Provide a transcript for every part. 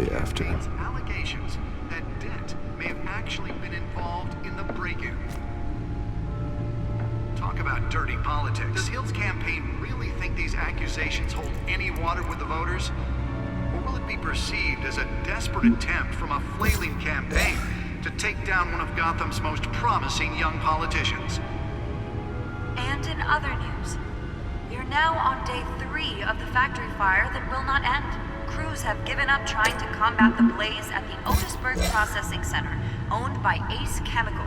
really after? Allegations that Dent may have actually been involved in the break-in. Talk about dirty politics. Does Hill's campaign really think these accusations hold any water with the voters? Or will it be perceived as a desperate attempt from a flailing campaign to take down one of Gotham's most promising young politicians? And in other news, we are now on day 3 of the factory fire that will not end. Crews have given up trying to combat the blaze at the Otisburg Processing Center, owned by Ace Chemical.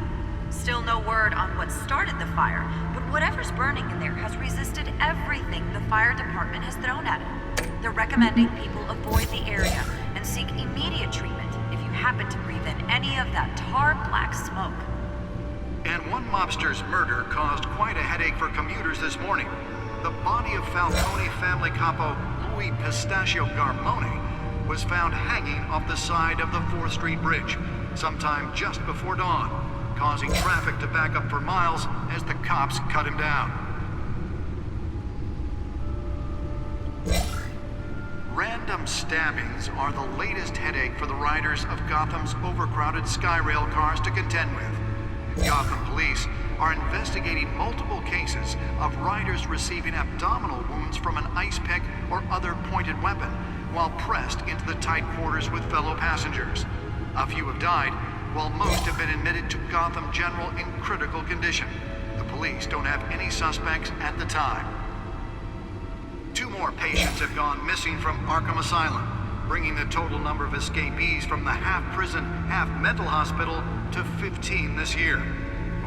Still no word on what started the fire, but whatever's burning in there has resisted everything the fire department has thrown at it. They're recommending people avoid the area and seek immediate treatment if you happen to breathe in any of that tar black smoke. And one mobster's murder caused quite a headache for commuters this morning. The body of Falcone family capo Louis Pistachio Garmone was found hanging off the side of the 4th Street Bridge sometime just before dawn, causing traffic to back up for miles as the cops cut him down. Random stabbings are the latest headache for the riders of Gotham's overcrowded Skyrail cars to contend with. Gotham police are investigating multiple cases of riders receiving abdominal wounds from an ice pick or other pointed weapon while pressed into the tight quarters with fellow passengers. A few have died, while most have been admitted to Gotham General in critical condition. The police don't have any suspects at the time. 2 more patients have gone missing from Arkham Asylum, bringing the total number of escapees from the half-prison, half-mental hospital to 15 this year.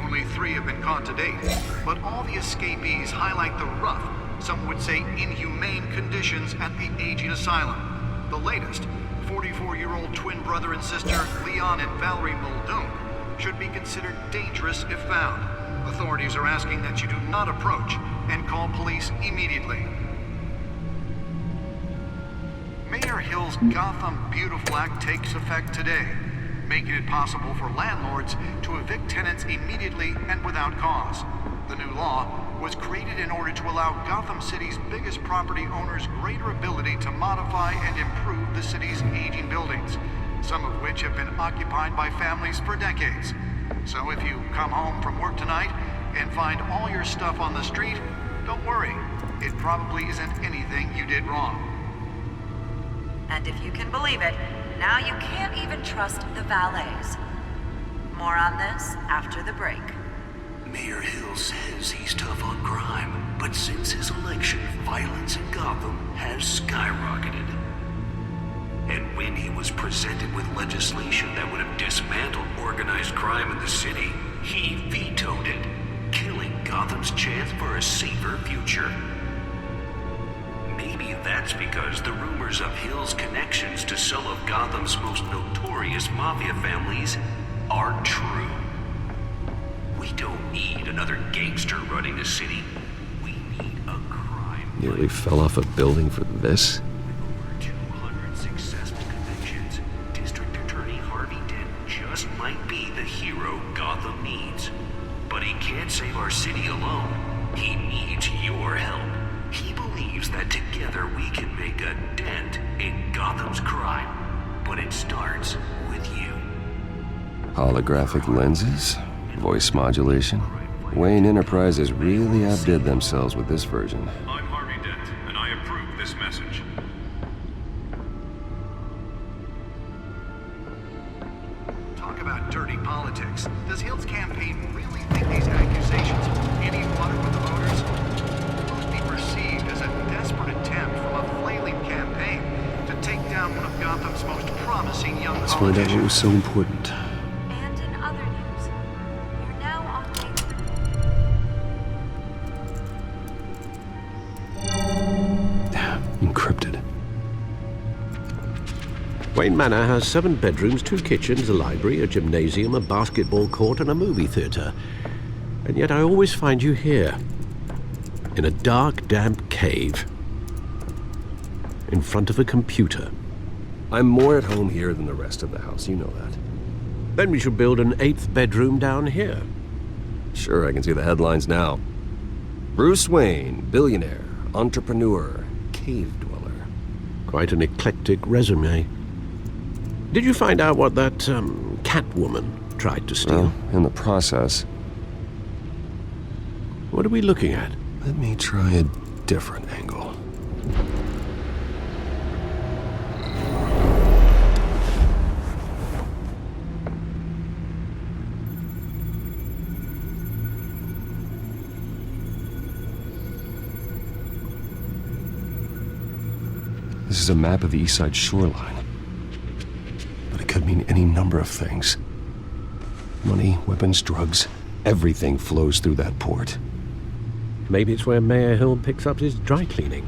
Only 3 have been caught to date, but all the escapees highlight the rough, some would say inhumane conditions at the aging asylum. The latest, 44-year-old twin brother and sister Leon and Valerie Muldoon, should be considered dangerous if found. Authorities are asking that you do not approach and call police immediately. Mayor Hill's Gotham Beautiful Act takes effect today, making it possible for landlords to evict tenants immediately and without cause. The new law was created in order to allow Gotham City's biggest property owners greater ability to modify and improve the city's aging buildings, some of which have been occupied by families for decades. So if you come home from work tonight and find all your stuff on the street, don't worry. It probably isn't anything you did wrong. And if you can believe it, now you can't even trust the valets. More on this after the break. Mayor Hill says he's tough on crime, but since his election, violence in Gotham has skyrocketed. And when he was presented with legislation that would have dismantled organized crime in the city, he vetoed it, killing Gotham's chance for a safer future. Maybe that's because the rumors of Hill's connections to some of Gotham's most notorious mafia families are true. We don't need another gangster running the city. We need a crime. Nearly fell off a building for this? With over 200 successful convictions, District Attorney Harvey Dent just might be the hero Gotham needs. But he can't save our city alone. He needs your help. He believes that together we can make a dent in Gotham's crime. But it starts with you. Holographic lenses? Voice modulation? Wayne Enterprises really outdid themselves with this version. I'm Harvey Dent, and I approve this message. Talk about dirty politics. Does Hill's campaign really think these accusations hold any water with the voters? Will it be perceived as a desperate attempt from a flailing campaign to take down one of Gotham's most promising young Let's find out what was politicians? so important. And in other news, we're now on day Encrypted. Wayne Manor has 7 bedrooms, 2 kitchens, a library, a gymnasium, a basketball court, and a movie theater. And yet I always find you here, in a dark, damp cave, in front of a computer. I'm more at home here than the rest of the house, you know that. Then we should build an 8th bedroom down here. Sure, I can see the headlines now. Bruce Wayne, billionaire, entrepreneur, cave dweller. Quite an eclectic resume. Did you find out what that, Catwoman tried to steal? Well, in the process, What are we looking at? let me try a different angle. This is a map of the East Side shoreline. But it could mean any number of things. Money, weapons, drugs, everything flows through that port. Maybe it's where Mayor Hill picks up his dry cleaning.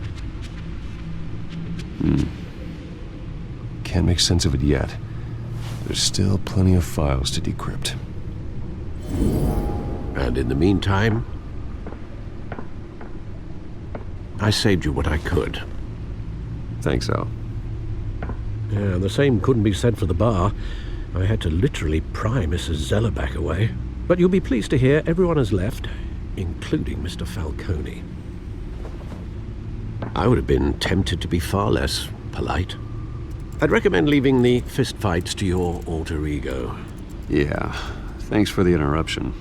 Can't make sense of it yet. There's still plenty of files to decrypt. And in the meantime, I saved you what I could. Thanks, Al. Yeah, the same couldn't be said for the bar. I had to literally pry Mrs. Zellerback away. But you'll be pleased to hear everyone has left, including Mr. Falcone. I would have been tempted to be far less polite. I'd recommend leaving the fistfights to your alter ego. Yeah, thanks for the interruption.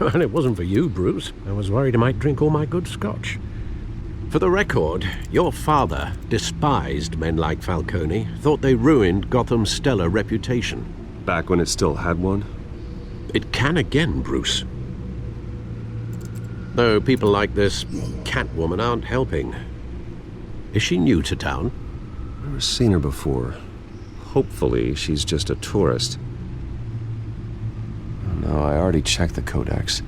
And it wasn't for you, Bruce. I was worried I might drink all my good scotch. For the record, your father despised men like Falcone, thought they ruined Gotham's stellar reputation. Back when it still had one? It can again, Bruce. Though people like this Catwoman aren't helping. Is she new to town? Never seen her before. Hopefully, she's just a tourist. Oh, no, I already checked the codex.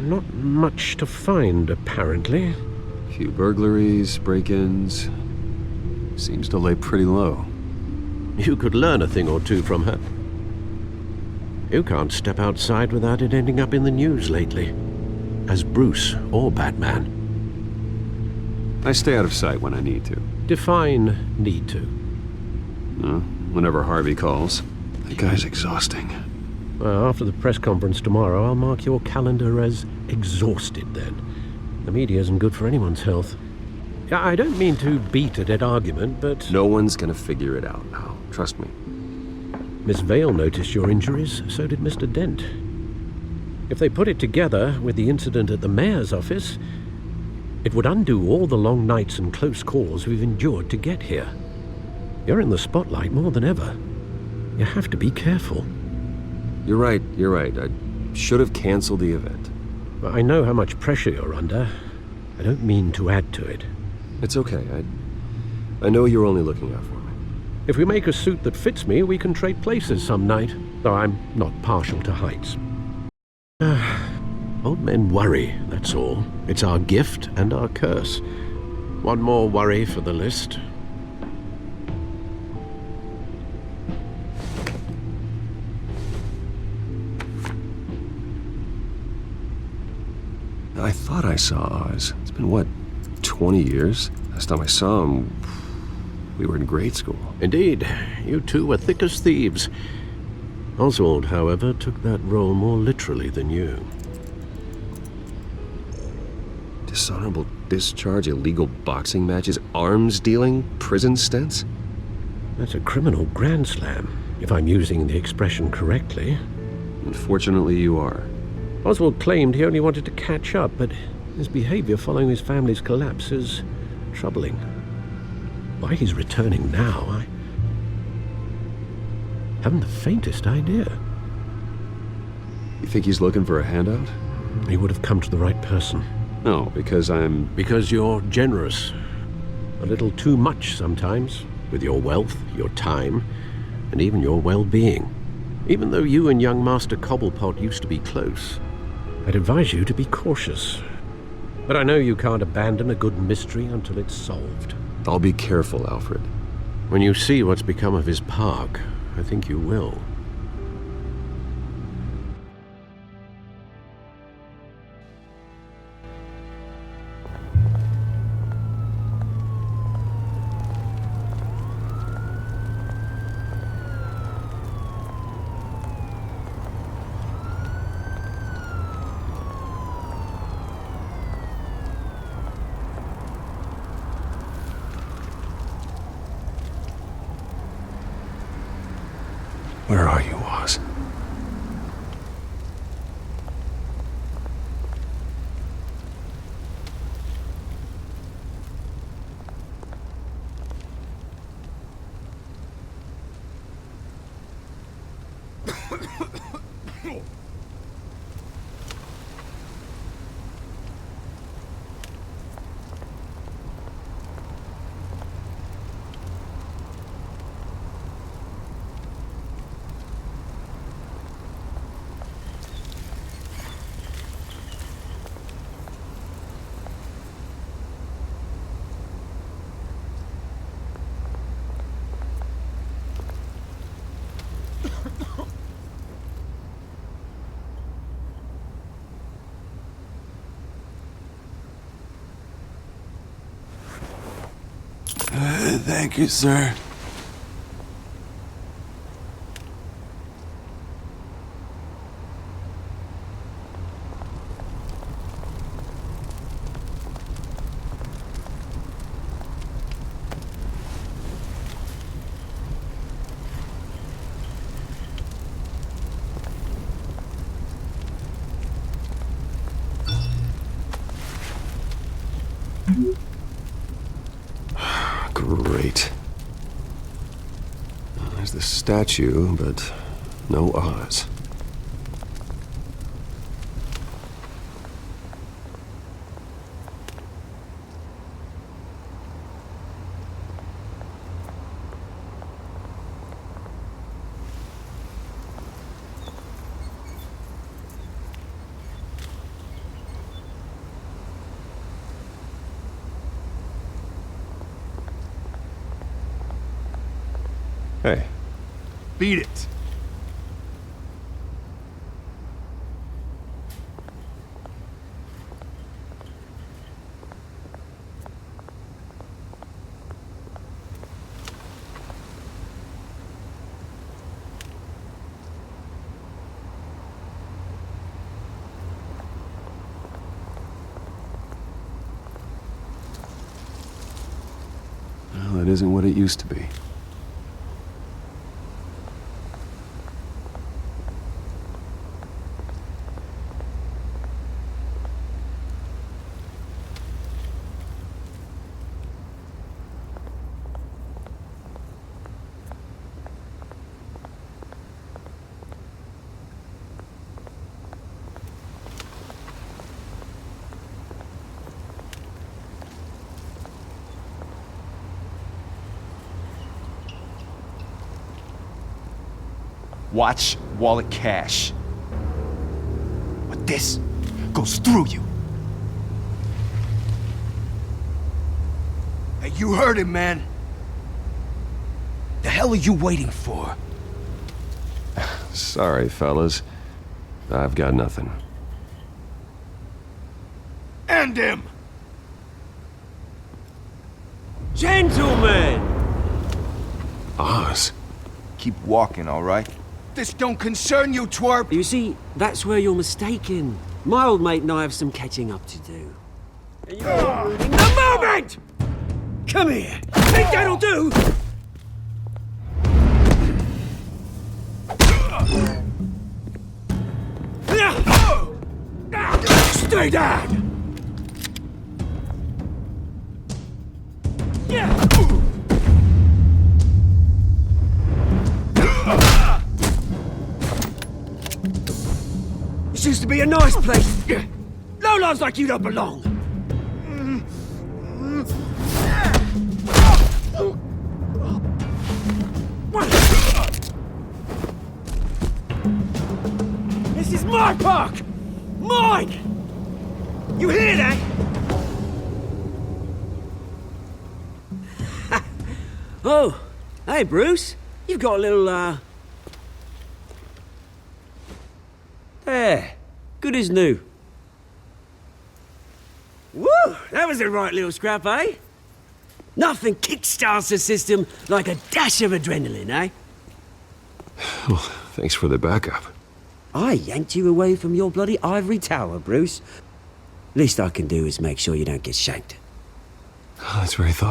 Not much to find, apparently. Few burglaries, break-ins. Seems to lay pretty low. You could learn a thing or two from her. You can't step outside without it ending up in the news lately. As Bruce or Batman. I stay out of sight when I need to. Define need to. Whenever Harvey calls. That guy's exhausting. Well, after the press conference tomorrow, I'll mark your calendar as exhausted then. The media isn't good for anyone's health. I don't mean to beat a dead argument, but... No one's gonna figure it out now. Trust me. Miss Vale noticed your injuries, so did Mr. Dent. If they put it together with the incident at the mayor's office, it would undo all the long nights and close calls we've endured to get here. You're in the spotlight more than ever. You have to be careful. You're right. I should have canceled the event. I know how much pressure you're under. I don't mean to add to it. It's okay. I know you're only looking out for me. If we make a suit that fits me, we can trade places some night, though I'm not partial to heights. Old men worry, that's all. It's our gift and our curse. One more worry for the list. I thought I saw Oz. It's been, what, 20 years? Last time I saw him, we were in grade school. Indeed, you two were thick as thieves. Oswald, however, took that role more literally than you. Dishonorable discharge, illegal boxing matches, arms dealing, prison stints? That's a criminal grand slam, if I'm using the expression correctly. Unfortunately, you are. Oswald claimed he only wanted to catch up, but his behavior following his family's collapse is troubling. Why he's returning now, I haven't the faintest idea. You think he's looking for a handout? He would have come to the right person. No, because Because you're generous. A little too much sometimes, with your wealth, your time, and even your well-being. Even though you and young Master Cobblepot used to be close, I'd advise you to be cautious. But I know you can't abandon a good mystery until it's solved. I'll be careful, Alfred. When you see what's become of his park, I think you will. Where are you, Oz? Thank you, sir. Great. There's the statue, but no Oz. Hey. Beat it. Well, it isn't what it used to be. Watch wallet cash. But this goes through you. Hey, you heard him, man. The hell are you waiting for? Sorry, fellas. I've got nothing. End him! Gentlemen! Oz? Keep walking, all right? This don't concern you, twerp! You see, that's where you're mistaken. My old mate and I have some catching up to do. In the moment! Come here! Think that'll do? Stay down! This used to be a nice place. Lowlifes like you don't belong. This is my park! Mine! You hear that? Oh, hey Bruce. You've got a little, There. Good as new. Woo! That was a right little scrap, eh? Nothing kickstarts the system like a dash of adrenaline, eh? Well, thanks for the backup. I yanked you away from your bloody ivory tower, Bruce. Least I can do is make sure you don't get shanked. That's very thoughtful.